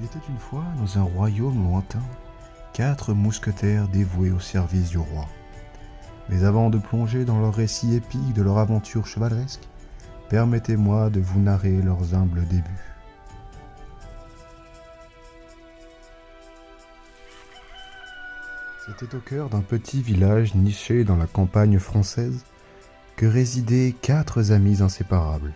était une fois, dans un royaume lointain, 4 mousquetaires dévoués au service du roi. Mais avant de plonger dans leur récit épique de leur aventure chevaleresque, permettez-moi de vous narrer leurs humbles débuts. C'était au cœur d'un petit village niché dans la campagne française que résidaient 4 amis inséparables,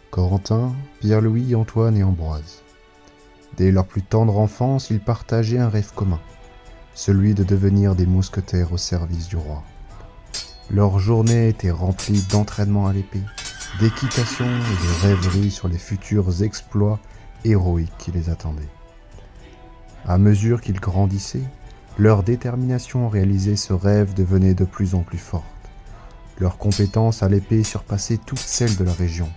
Corentin, Pierre-Louis, Antoine et Ambroise. Dès leur plus tendre enfance, ils partageaient un rêve commun, celui de devenir des mousquetaires au service du roi. Leur journée était remplie d'entraînement à l'épée, d'équitation et de rêveries sur les futurs exploits héroïques qui les attendaient. À mesure qu'ils grandissaient, leur détermination à réaliser ce rêve devenait de plus en plus forte. Leurs compétences à l'épée surpassaient toutes celles de la région,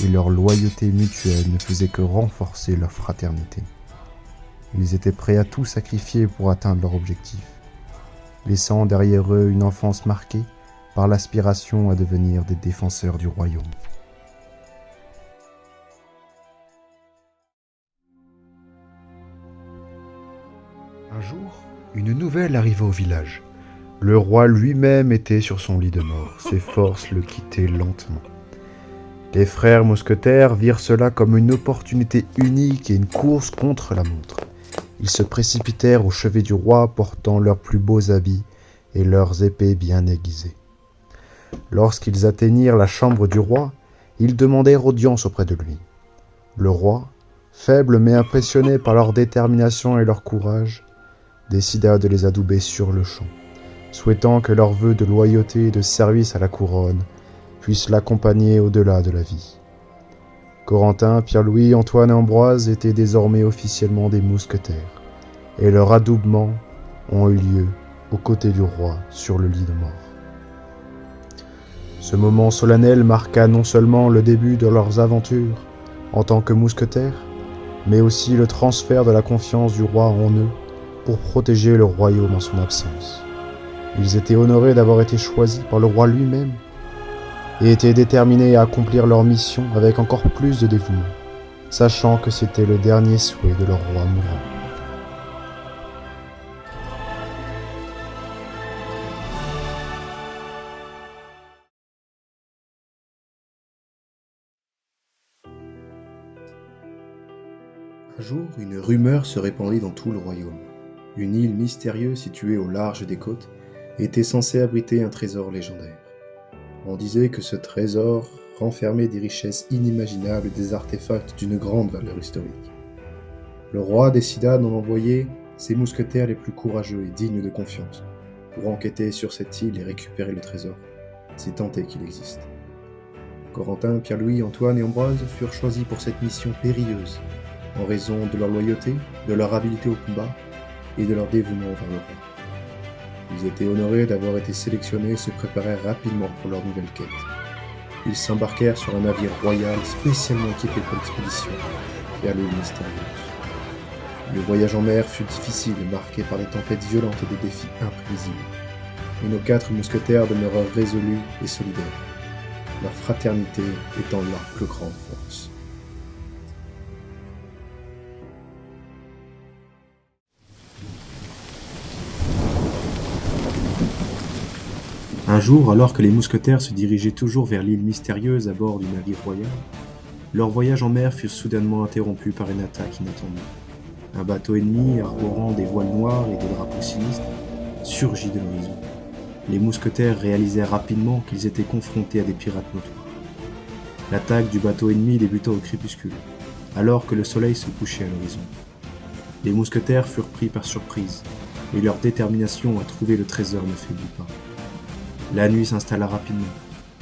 et leur loyauté mutuelle ne faisait que renforcer leur fraternité. Ils étaient prêts à tout sacrifier pour atteindre leur objectif, laissant derrière eux une enfance marquée par l'aspiration à devenir des défenseurs du royaume. Un jour, une nouvelle arriva au village. Le roi lui-même était sur son lit de mort, ses forces le quittaient lentement. Les frères mousquetaires virent cela comme une opportunité unique et une course contre la montre. Ils se précipitèrent au chevet du roi portant leurs plus beaux habits et leurs épées bien aiguisées. Lorsqu'ils atteignirent la chambre du roi, ils demandèrent audience auprès de lui. Le roi, faible mais impressionné par leur détermination et leur courage, décida de les adouber sur le champ, souhaitant que leurs vœux de loyauté et de service à la couronne puissent l'accompagner au-delà de la vie. Corentin, Pierre-Louis, Antoine et Ambroise étaient désormais officiellement des mousquetaires, et leur adoubement ont eu lieu aux côtés du roi sur le lit de mort. Ce moment solennel marqua non seulement le début de leurs aventures en tant que mousquetaires, mais aussi le transfert de la confiance du roi en eux pour protéger le royaume en son absence. Ils étaient honorés d'avoir été choisis par le roi lui-même et étaient déterminés à accomplir leur mission avec encore plus de dévouement, sachant que c'était le dernier souhait de leur roi mourant. Un jour, une rumeur se répandit dans tout le royaume. Une île mystérieuse située au large des côtes était censée abriter un trésor légendaire. On disait que ce trésor renfermait des richesses inimaginables et des artefacts d'une grande valeur historique. Le roi décida d'en envoyer ses mousquetaires les plus courageux et dignes de confiance pour enquêter sur cette île et récupérer le trésor, si tant est qu'il existe. Corentin, Pierre-Louis, Antoine et Ambroise furent choisis pour cette mission périlleuse, en raison de leur loyauté, de leur habileté au combat et de leur dévouement envers le roi. Ils étaient honorés d'avoir été sélectionnés et se préparèrent rapidement pour leur nouvelle quête. Ils s'embarquèrent sur un navire royal spécialement équipé pour l'expédition vers l'île mystérieuse. Le voyage en mer fut difficile, marqué par des tempêtes violentes et des défis imprévisibles. Mais nos 4 mousquetaires demeurèrent résolus et solidaires, leur fraternité étant leur plus grande force. Un jour, alors que les mousquetaires se dirigeaient toujours vers l'île mystérieuse à bord du navire royal, leur voyage en mer fut soudainement interrompu par une attaque inattendue. Un bateau ennemi, arborant des voiles noires et des drapeaux sinistres, surgit de l'horizon. Les mousquetaires réalisèrent rapidement qu'ils étaient confrontés à des pirates notoires. L'attaque du bateau ennemi débuta au crépuscule, alors que le soleil se couchait à l'horizon. Les mousquetaires furent pris par surprise, et leur détermination à trouver le trésor ne faiblit pas. La nuit s'installa rapidement,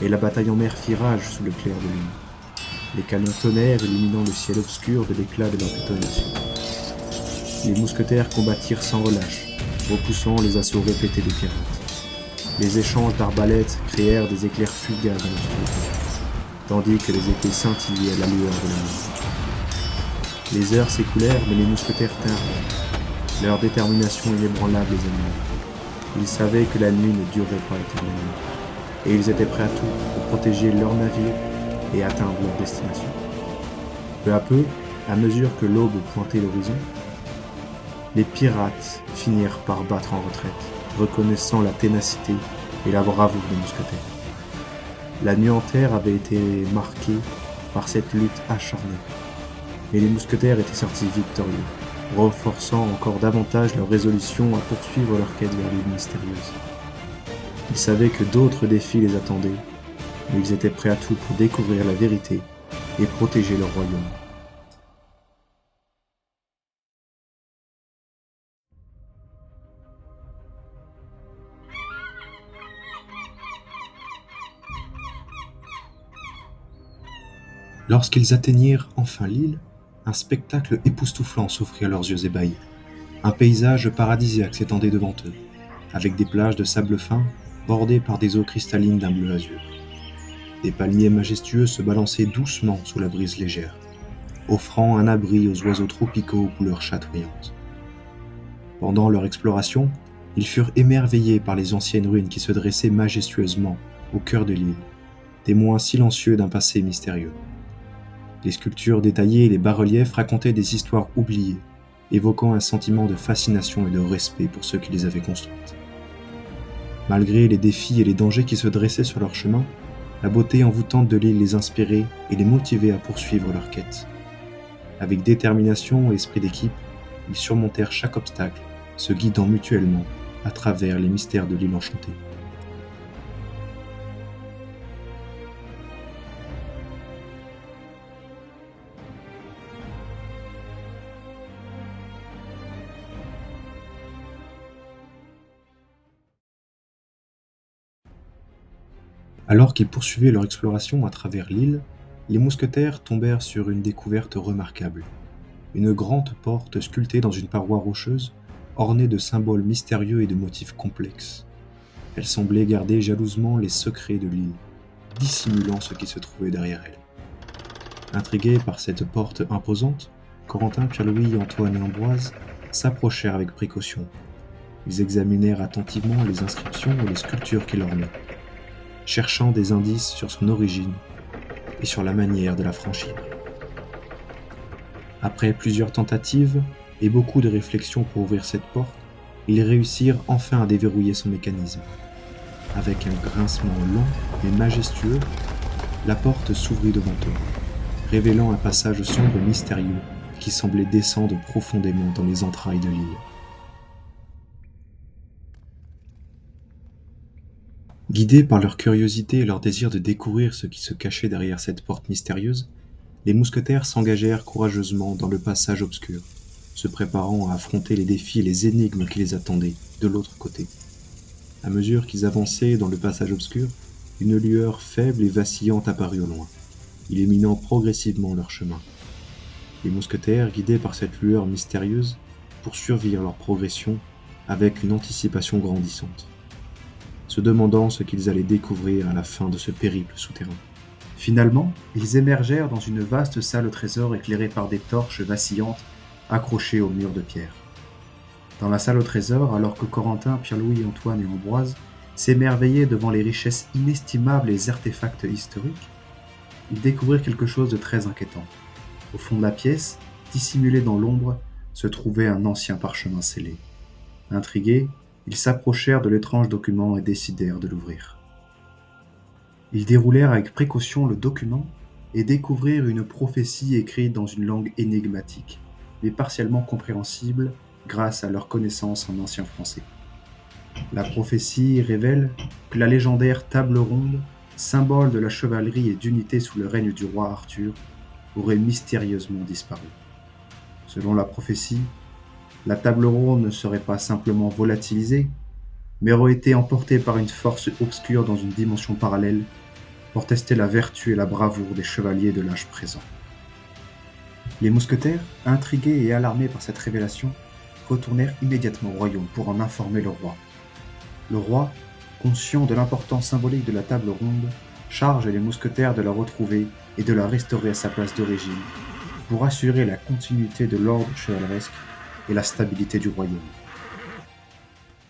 et la bataille en mer fit rage sous le clair de lune. Les canons tonnèrent, illuminant le ciel obscur de l'éclat de leur détonation. Les mousquetaires combattirent sans relâche, repoussant les assauts répétés des pirates. Les échanges d'arbalètes créèrent des éclairs fugaces dans l'obscurité, tandis que les épées scintillaient à la lueur de la nuit. Les heures s'écoulèrent, mais les mousquetaires tinrent bon. Leur détermination inébranlable les animait. Ils savaient que la nuit ne durerait pas éternellement, et ils étaient prêts à tout pour protéger leur navire et atteindre leur destination. Peu à peu, À mesure que l'aube pointait l'horizon, les pirates finirent par battre en retraite, reconnaissant la ténacité et la bravoure des mousquetaires. La nuit entière avait été marquée par cette lutte acharnée, mais les mousquetaires étaient sortis victorieux, renforçant encore davantage leur résolution à poursuivre leur quête vers l'île mystérieuse. Ils savaient que d'autres défis les attendaient, mais ils étaient prêts à tout pour découvrir la vérité et protéger leur royaume. Lorsqu'ils atteignirent enfin l'île, un spectacle époustouflant s'offrit à leurs yeux ébahis. Un paysage paradisiaque s'étendait devant eux, avec des plages de sable fin bordées par des eaux cristallines d'un bleu azur. Des palmiers majestueux se balançaient doucement sous la brise légère, offrant un abri aux oiseaux tropicaux aux couleurs chatoyantes. Pendant leur exploration, ils furent émerveillés par les anciennes ruines qui se dressaient majestueusement au cœur de l'île, témoins silencieux d'un passé mystérieux. Les sculptures détaillées et les bas-reliefs racontaient des histoires oubliées, évoquant un sentiment de fascination et de respect pour ceux qui les avaient construites. Malgré les défis et les dangers qui se dressaient sur leur chemin, la beauté envoûtante de l'île les inspirait et les motivait à poursuivre leur quête. Avec détermination et esprit d'équipe, ils surmontèrent chaque obstacle, se guidant mutuellement à travers les mystères de l'île enchantée. Alors qu'ils poursuivaient leur exploration à travers l'île, les mousquetaires tombèrent sur une découverte remarquable. Une grande porte sculptée dans une paroi rocheuse, ornée de symboles mystérieux et de motifs complexes. Elle semblait garder jalousement les secrets de l'île, dissimulant ce qui se trouvait derrière elle. Intrigués par cette porte imposante, Corentin, Pierre-Louis, Antoine et Ambroise s'approchèrent avec précaution. Ils examinèrent attentivement les inscriptions et les sculptures qui l'ornaient, cherchant des indices sur son origine et sur la manière de la franchir. Après plusieurs tentatives et beaucoup de réflexions pour ouvrir cette porte, ils réussirent enfin à déverrouiller son mécanisme. Avec un grincement lent mais majestueux, la porte s'ouvrit devant eux, révélant un passage sombre et mystérieux qui semblait descendre profondément dans les entrailles de l'île. Guidés par leur curiosité et leur désir de découvrir ce qui se cachait derrière cette porte mystérieuse, les mousquetaires s'engagèrent courageusement dans le passage obscur, se préparant à affronter les défis et les énigmes qui les attendaient de l'autre côté. À mesure qu'ils avançaient dans le passage obscur, une lueur faible et vacillante apparut au loin, illuminant progressivement leur chemin. Les mousquetaires, guidés par cette lueur mystérieuse, poursuivirent leur progression avec une anticipation grandissante, se demandant ce qu'ils allaient découvrir à la fin de ce périple souterrain. Finalement, ils émergèrent dans une vaste salle au trésor éclairée par des torches vacillantes accrochées au mur de pierre. Dans la salle au trésor, alors que Corentin, Pierre-Louis, Antoine et Ambroise s'émerveillaient devant les richesses inestimables et les artefacts historiques, ils découvrirent quelque chose de très inquiétant. Au fond de la pièce, dissimulé dans l'ombre, se trouvait un ancien parchemin scellé. Intrigués, ils s'approchèrent de l'étrange document et décidèrent de l'ouvrir. Ils déroulèrent avec précaution le document et découvrirent une prophétie écrite dans une langue énigmatique, mais partiellement compréhensible grâce à leur connaissance en ancien français. La prophétie révèle que la légendaire table ronde, symbole de la chevalerie et d'unité sous le règne du roi Arthur, aurait mystérieusement disparu. Selon la prophétie, la table ronde ne serait pas simplement volatilisée, mais aurait été emportée par une force obscure dans une dimension parallèle pour tester la vertu et la bravoure des chevaliers de l'âge présent. Les mousquetaires, intrigués et alarmés par cette révélation, retournèrent immédiatement au royaume pour en informer le roi. Le roi, conscient de l'importance symbolique de la table ronde, charge les mousquetaires de la retrouver et de la restaurer à sa place d'origine, pour assurer la continuité de l'ordre chevaleresque et la stabilité du royaume.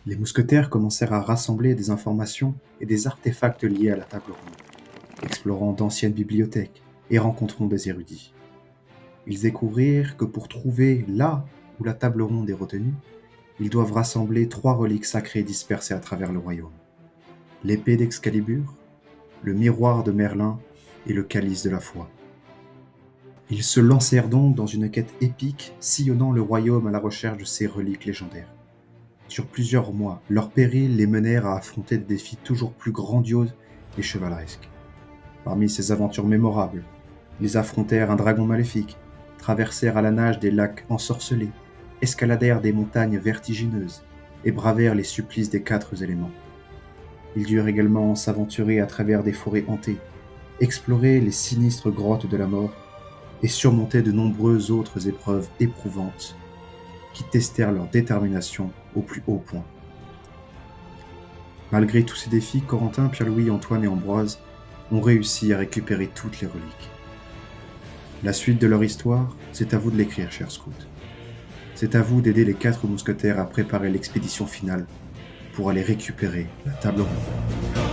Les mousquetaires commencèrent à rassembler des informations et des artefacts liés à la table ronde, explorant d'anciennes bibliothèques et rencontrant des érudits. Ils découvrirent que pour trouver là où la table ronde est retenue, ils doivent rassembler 3 reliques sacrées dispersées à travers le royaume. L'épée d'Excalibur, le miroir de Merlin et le calice de la foi. Ils se lancèrent donc dans une quête épique, sillonnant le royaume à la recherche de ces reliques légendaires. Sur plusieurs mois, leurs périls les menèrent à affronter des défis toujours plus grandioses et chevaleresques. Parmi ces aventures mémorables, ils affrontèrent un dragon maléfique, traversèrent à la nage des lacs ensorcelés, escaladèrent des montagnes vertigineuses et bravèrent les supplices des 4 éléments. Ils durent également s'aventurer à travers des forêts hantées, explorer les sinistres grottes de la mort et surmonter de nombreuses autres épreuves éprouvantes qui testèrent leur détermination au plus haut point. Malgré tous ces défis, Corentin, Pierre-Louis, Antoine et Ambroise ont réussi à récupérer toutes les reliques. La suite de leur histoire, c'est à vous de l'écrire, chers scouts. C'est à vous d'aider les 4 mousquetaires à préparer l'expédition finale pour aller récupérer la table ronde.